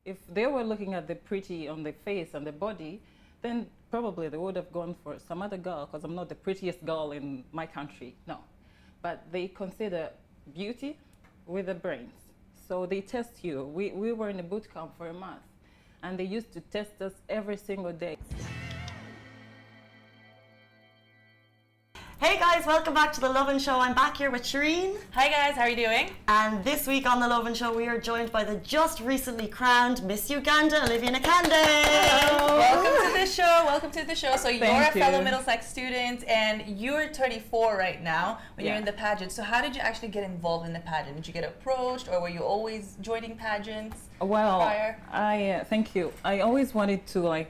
if they were looking at the pretty on the face and the body, then probably they would have gone for some other girl, because I'm not the prettiest girl in my country, no. But they consider beauty with the brains. So they test you. We were in a boot camp for a month, and they used to test us every single day. Hey guys, welcome back to the LOVIN Show. I'm back here with Shireen. Hi guys, how are you doing? And this week on the LOVIN Show, we are joined by the just recently crowned Miss Uganda, Oliver Nakakande. Hello. Welcome to the show. Welcome to the show. So you're a Thank you. fellow Middlesex student, and you're 34 right now when you're Yeah. in the pageant. So how did you actually get involved in the pageant? Did you get approached, or were you always joining pageants Well, prior? thank you. I always wanted to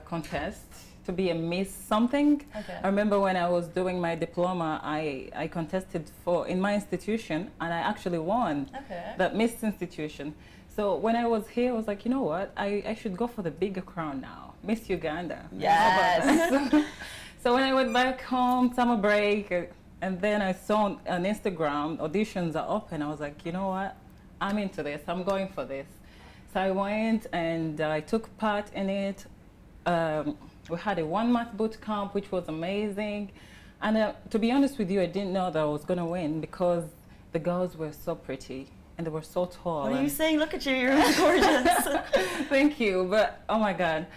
contest to be a Miss something. Okay. I remember when I was doing my diploma, I contested in my institution, and I actually won Okay. that Miss institution. So when I was here, I was like, you know what? I should go for the bigger crown now, Miss Uganda. Yes. So when I went back home, summer break, and then I saw on Instagram auditions are open. I was like, you know what? I'm into this. I'm going for this. So I went and I took part in it. We had a 1-month boot camp, which was amazing. And to be honest with you, I didn't know that I was going to win because the girls were so pretty and they were so tall. What are you and- saying? Look at you, you're gorgeous. Thank you, but oh my God.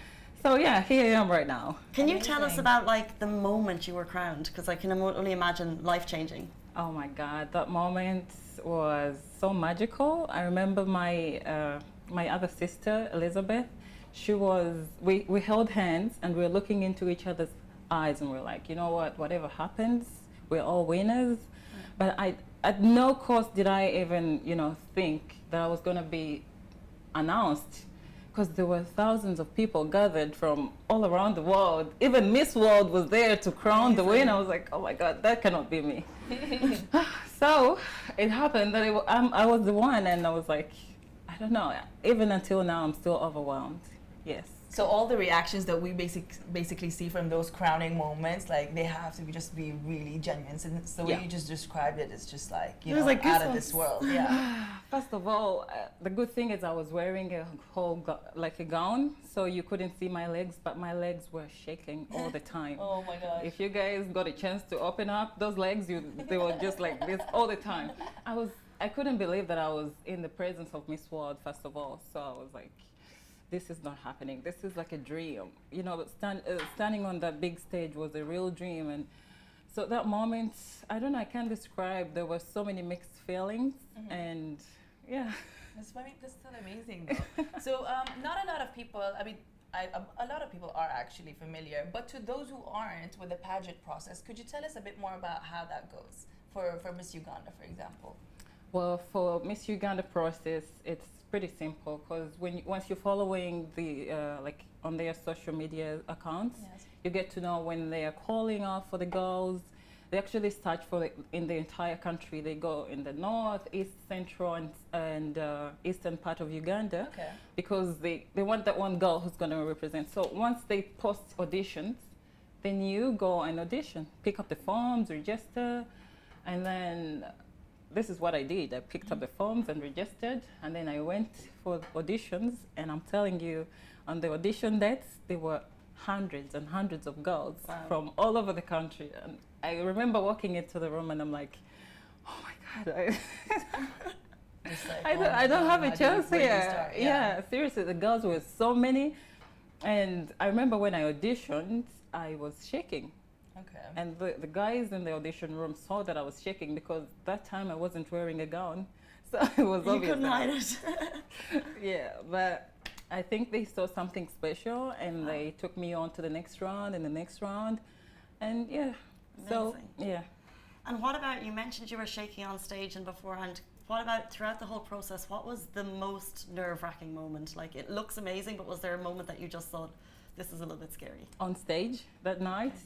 So yeah, here I am right now. Can you tell us Amazing. about like the moment you were crowned? Because I can only imagine life-changing. Oh my God, that moment was so magical. I remember my other sister, Elizabeth. We held hands and we were looking into each other's eyes and we're like, you know what, whatever happens, we're all winners. But at no cost did I even, think that I was going to be announced, because there were thousands of people gathered from all around the world. Even Miss World was there to crown the winner. I was like, oh my God, that cannot be me. So it happened that I was the one, and I was like, I don't know. Even until now, I'm still overwhelmed. Yes. So all the reactions that we basically see from those crowning moments, like they have to just be really genuine. So the way Yeah. you just described it is just like, It was like out of goosebumps. this world. Yeah. First of all, the good thing is I was wearing a whole a gown, so you couldn't see my legs, but my legs were shaking all the time. Oh my gosh. If you guys got a chance to open up those legs, they were just like this all the time. I couldn't believe that I was in the presence of Miss World, first of all. So I was like, this is not happening. This is like a dream. Standing on that big stage was a real dream. And so that moment, I don't know, I can't describe. There were so many mixed feelings. Mm-hmm. And yeah. That's still amazing though. So not a lot of people, a lot of people are actually familiar, but to those who aren't with the pageant process, could you tell us a bit more about how that goes for Miss Uganda, for example? Well, for Miss Uganda process, it's pretty simple, because once you're following on their social media accounts, Yes. you get to know when they are calling out for the girls. They actually search in the entire country. They go in the north, east, central, and eastern part of Uganda, Okay. because they want that one girl who's going to represent. So once they post auditions, then you go and audition, pick up the forms, register, and then this is what I did. I picked up the forms and registered, and then I went for auditions, and I'm telling you, on the audition dates, there were hundreds and hundreds of girls from all over the country. And I remember walking into the room and I'm like, oh my God, It's like, I don't have a chance where do you here. start? Yeah, seriously, the girls were so many. And I remember when I auditioned, I was shaking. Okay. And the guys in the audition room saw that I was shaking, because that time I wasn't wearing a gown. So it was You obvious. couldn't hide it. Yeah, but I think they saw something special, and they took me on to the next round and the next round. And yeah, so Amazing. yeah. And what about, you mentioned you were shaking on stage and beforehand. What about throughout the whole process, what was the most nerve-wracking moment? Like, it looks amazing, but was there a moment that you just thought, this is a little bit scary? On stage that night,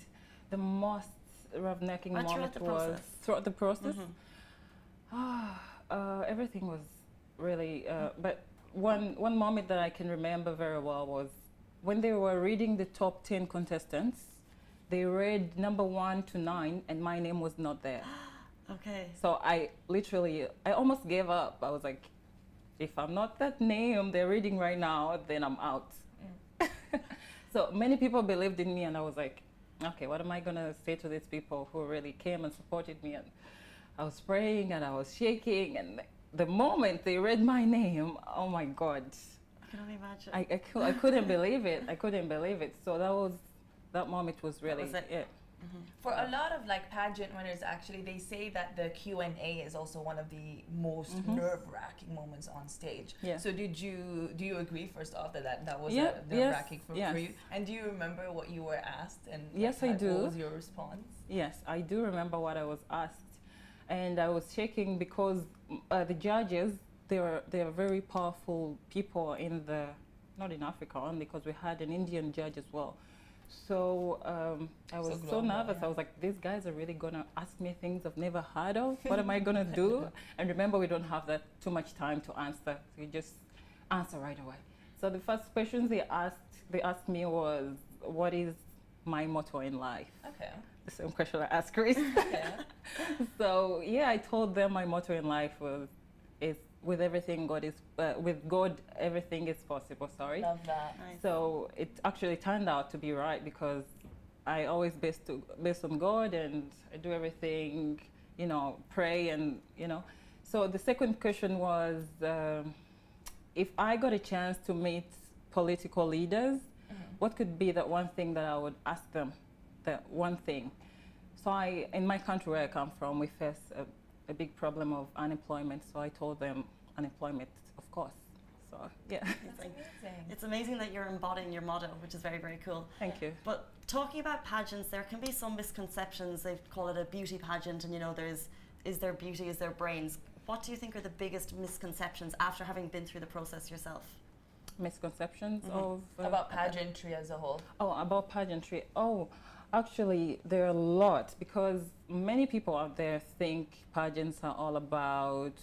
the most nerve-wracking Or throughout moment the was process? throughout the process. Mhm. Everything was really, but one moment that I can remember very well was when they were reading the top 10 contestants. They read number 1 to 9, and my name was not there. Okay. So I almost gave up. I was like, if I'm not that name they're reading right now, then I'm out. So many people believed in me, and I was like, okay, what am I gonna say to these people who really came and supported me? And I was praying and I was shaking, and the moment they read my name, oh my God, I can only imagine. I couldn't believe it. I couldn't believe it. So that moment was really was it. it. For a lot of like pageant winners, actually, they say that the Q&A is also one of the most nerve-wracking moments on stage. Yeah. So do you agree, first off, that was Yeah, nerve-wracking for yes. you? And do you remember what you were asked, and Yes, I do. what was your response? Yes, I do remember what I was asked, and I was shaking because the judges, they are very powerful people not in Africa only, because we had an Indian judge as well. So I was so global, nervous. yeah. I was like, these guys are really gonna ask me things I've never heard of. What am I gonna do? And remember, we don't have that too much time to answer. So you just answer right away. So the first questions they asked me was, what is my motto in life? Okay. The same question I asked Chris. Okay. So yeah, I told them my motto in life is with God everything is possible. Sorry. Love that. Nice. So it actually turned out to be right, because I always based on God, and I do everything, pray, and So the second question was, if I got a chance to meet political leaders, what could be that one thing that I would ask them? That one thing. So in my country where I come from, we face a big problem of unemployment. So I told them unemployment, of course. So yeah. That's amazing. It's amazing that you're embodying your motto, which is very, very cool. Thank you. But talking about pageants, there can be some misconceptions. They call it a beauty pageant, and is there beauty, is there brains? What do you think are the biggest misconceptions after having been through the process yourself? Misconceptions of About pageantry as a whole. Oh, about pageantry. Oh, actually, there are a lot, because many people out there think pageants are all about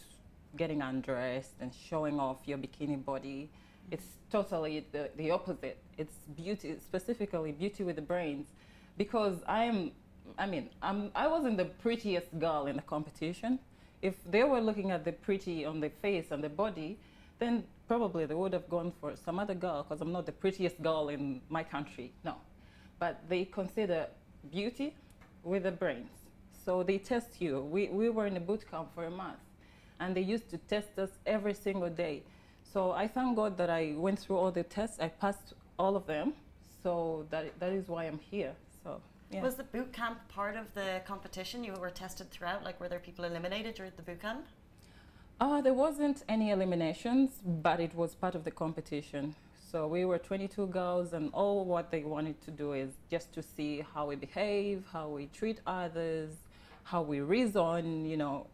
getting undressed and showing off your bikini body. It's totally the opposite. It's beauty, specifically beauty with the brains, because I wasn't the prettiest girl in the competition. If they were looking at the pretty on the face and the body, then probably they would have gone for some other girl, because I'm not the prettiest girl in my country. No. But they consider beauty with the brains. So they test you. We were in a boot camp for a month, and they used to test us every single day. So I thank God that I went through all the tests. I passed all of them. So that is why I'm here. So yeah. Was the boot camp part of the competition? You were tested throughout? Like, were there people eliminated during the boot camp? There wasn't any eliminations, but it was part of the competition. So we were 22 girls, and all what they wanted to do is just to see how we behave, how we treat others, how we reason,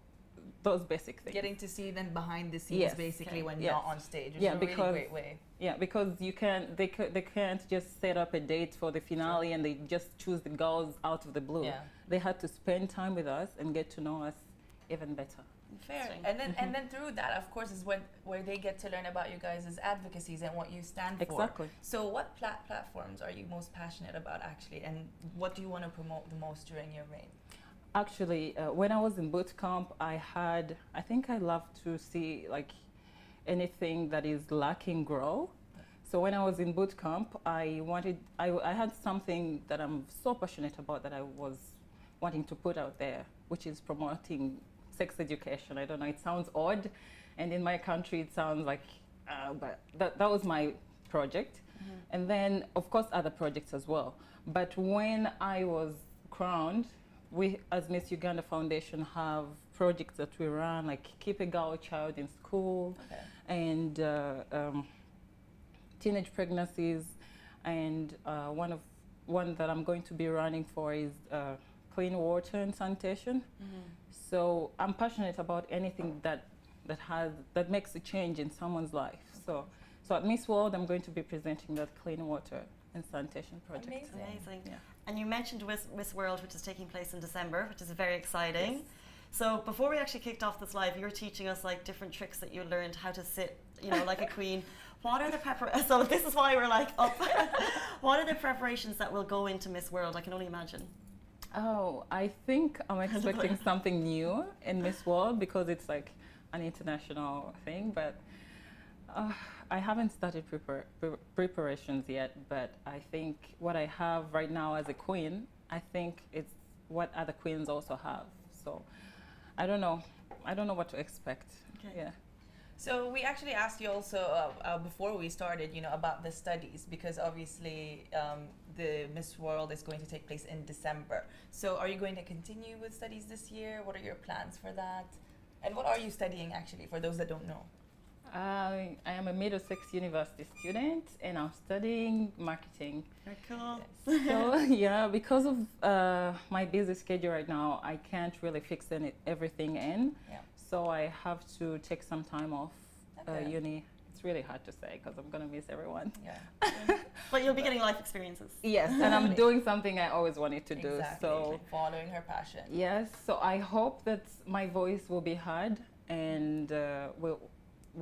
those basic things. Getting to see them behind the scenes, Yes. basically, when Yes. not on stage, which Yeah, is a really because- great way. Yeah, because they can't just set up a date for the finale and they just choose the girls out of the blue. Yeah. They had to spend time with us and get to know us even better. Fair. Interesting. And then through that, of course, is where they get to learn about you guys' advocacies and what you stand for. Exactly. So what platforms are you most passionate about, actually, and what do you want to promote the most during your reign? Actually, when I was in boot camp, I think I love to see like anything that is lacking grow. So when I was in boot camp, I had something that I'm so passionate about that I was wanting to put out there, which is promoting sex education. I don't know, it sounds odd, and in my country it sounds like, but that was my project. And then, of course, other projects as well. But when I was crowned, we, as Miss Uganda Foundation, have projects that we run, like keep a girl child in school, Okay. and teenage pregnancies, and one that I'm going to be running for is clean water and sanitation. So I'm passionate about anything that makes a change in someone's life. So at Miss World, I'm going to be presenting that clean water and sanitation project. Amazing. Yeah. And you mentioned Miss World, which is taking place in December, which is very exciting. Yes. So before we actually kicked off this live, you were teaching us like different tricks that you learned how to sit, like a queen. What are the so this is why we're like up. What are the preparations that will go into Miss World? I can only imagine. Oh, I think I'm expecting something new in Miss World because it's like an international thing. But I haven't started preparations yet, but I think what I have right now as a queen, I think it's what other queens also have. So I don't know. I don't know what to expect. Okay. Yeah. So we actually asked you also before we started, you know, about the studies, because obviously the Miss World is going to take place in December. So are you going to continue with studies this year? What are your plans for that? And what are you studying actually, for those that don't know? I am a Middlesex University student and I'm studying marketing. Very cool. So yeah, because of my busy schedule right now, I can't really fix everything in. Yeah. So I have to take some time off Okay. uni. It's really hard to say because I'm gonna miss everyone. Yeah. But you'll be getting life experiences. Yes, and I'm doing something I always wanted to do. Exactly. So Following her passion. yes, so I hope that my voice will be heard and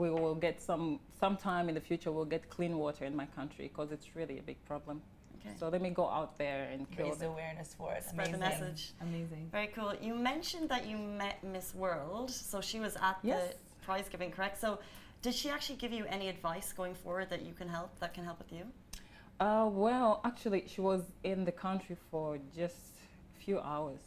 we will get some time in the future. We'll get clean water in my country because it's really a big problem. Okay. So let me go out there and kill Raise them. awareness for it. Spread the Amazing. message. Amazing. Very cool. You mentioned that you met Miss World, so she was at Yes. the prize giving, correct? So did she actually give you any advice going forward that can help with you? Well, actually, she was in the country for just a few hours.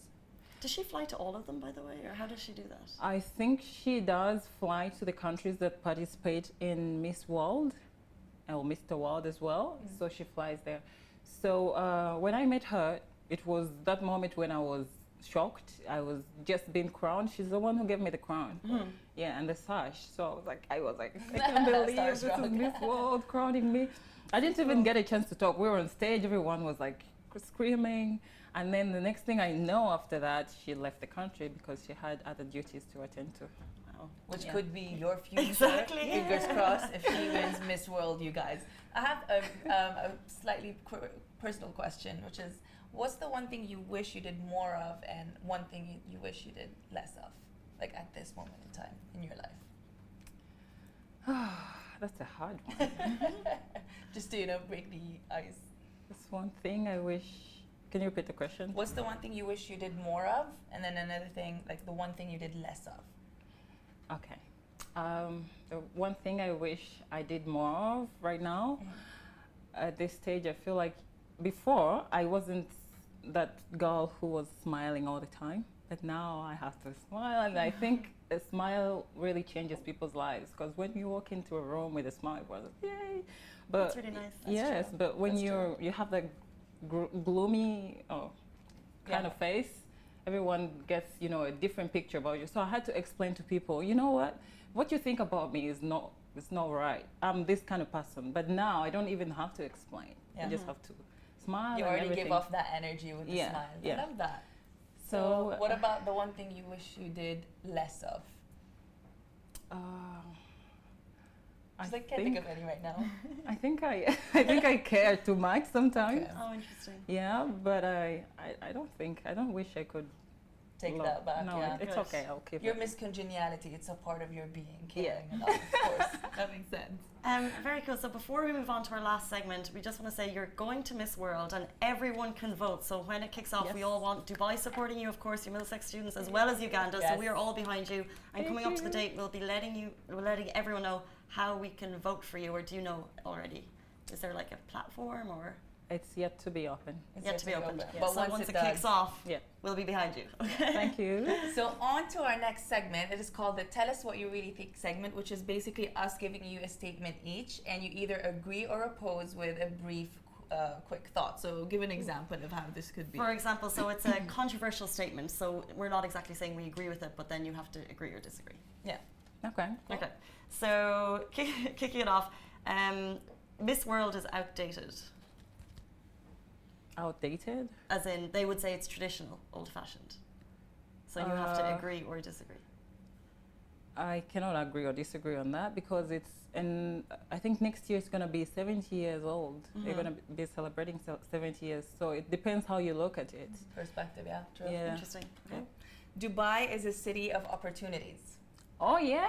Does she fly to all of them, by the way, or how does she do that? I think she does fly to the countries that participate in Miss World, or Mr. World as well. So she flies there. So when I met her, it was that moment when I was shocked. I was just being crowned. She's the one who gave me the crown. Yeah, and the sash. So I was like, I can't believe this is Starstruck. Miss World crowning me. I didn't even get a chance to talk. We were on stage. Everyone was like screaming. And then the next thing I know after that, she left the country because she had other duties to attend to. Wow. Which Yeah. could be your future. Exactly. Fingers crossed if she wins Miss World, you guys. I have a slightly personal question, which is, what's the one thing you wish you did more of and one thing you wish you did less of, like at this moment in time in your life? That's a hard one. Just to, you know, break the ice. That's one thing I wish. Can you repeat the question? What's the one thing you wish you did more of, and then another thing, like the one thing you did less of? Okay. The one thing I wish I did more of right now, at this stage, I feel like before I wasn't that girl who was smiling all the time, but now I have to smile, and I think a smile really changes people's lives. Because when you walk into a room with a smile, well, yay! But That's really nice. That's yes, true. but when That's you have that gloomy kind of face, everyone gets, you know, a different picture about you. So I had to explain to people, you know what you think about me is not right. I'm this kind of person. But now I don't even have to explain. Yeah. I just have to smile. You and already everything. give off that energy with the Yeah, smile. yeah. I love that. So So what about the one thing you wish you did less of? Just like can't think of any right now. I think I care too much sometimes. Okay. Oh, interesting. Yeah, but I don't wish I could Take that back. No, Yeah. it's Good. okay. I'll keep Your it. miscongeniality, it's a part of your being, Yeah. caring enough, of course. That makes sense. Very cool. So before we move on to our last segment, we just want to say you're going to Miss World and everyone can vote. So when it kicks off, Yes. we all want Dubai supporting you, of course, your Middlesex students, as well as Uganda. Yes. So we are all behind you. And Thank coming up to the you. date, we'll be letting everyone know how we can vote for you. Or do you know already? Is there like a platform or It's yet to be open. It's yet to be opened? open. Yeah. But So once once it it kicks does, off, Yeah. we'll be behind you. Thank you. So on to our next segment. It is called the Tell Us What You Really Think segment, which is basically us giving you a statement each, and you either agree or oppose with a brief, quick thought. So give an example of how this could be. For example, so it's a controversial statement. So we're not exactly saying we agree with it, but then you have to agree or disagree. Yeah. Okay. Okay. So kicking it off, Miss World is outdated. Outdated? As in, they would say it's traditional, old-fashioned. So you have to agree or disagree. I cannot agree or disagree on that because and I think next year it's going to be 70 years old. They're going to be celebrating 70 years. So it depends how you look at it. Perspective, yeah. True. Yeah. Interesting. Okay. Dubai is a city of opportunities. Oh, yeah.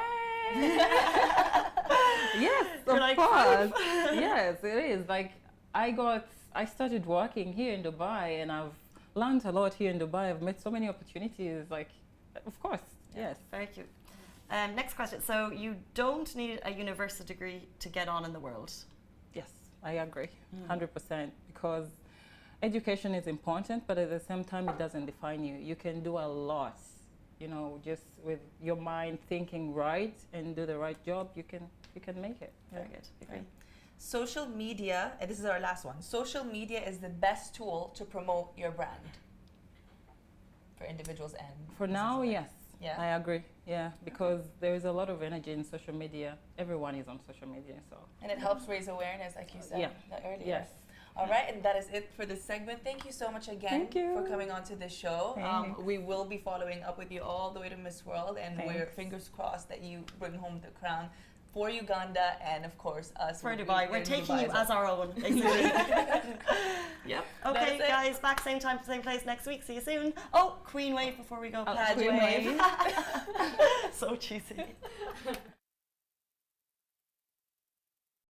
Yes, You're of like, course. Yes, it is. Like, I started working here in Dubai and I've learned a lot here in Dubai. I've met so many opportunities. Like, of course, yes. Very cute. Next question. So you don't need a university degree to get on in the world. Yes, I agree, 100%, because education is important, but at the same time, it doesn't define you. You can do a lot, just with your mind thinking right and do the right job, you can make it. Very good. Agree. Social media, and this is our last one. Social media is the best tool to promote your brand for individuals and For now, yes. Yeah. I agree. Yeah, because there is a lot of energy in social media. Everyone is on social media, so. And it helps raise awareness, like you said earlier. Yes. All right, and that is it for this segment. Thank you so much again Thank you. for coming on to the show. Thanks. We will be following up with you all the way to Miss World, and we're Thanks. fingers crossed that you bring home the crown for Uganda and, of course, us. For We're Dubai. We're in taking Dubai you as our own, basically. Yep. Okay, that's it. guys, back same time, same place next week. See you soon. Oh, Queen Wave before we go. Oh, Pageant Queen Wave. Wave. So cheesy.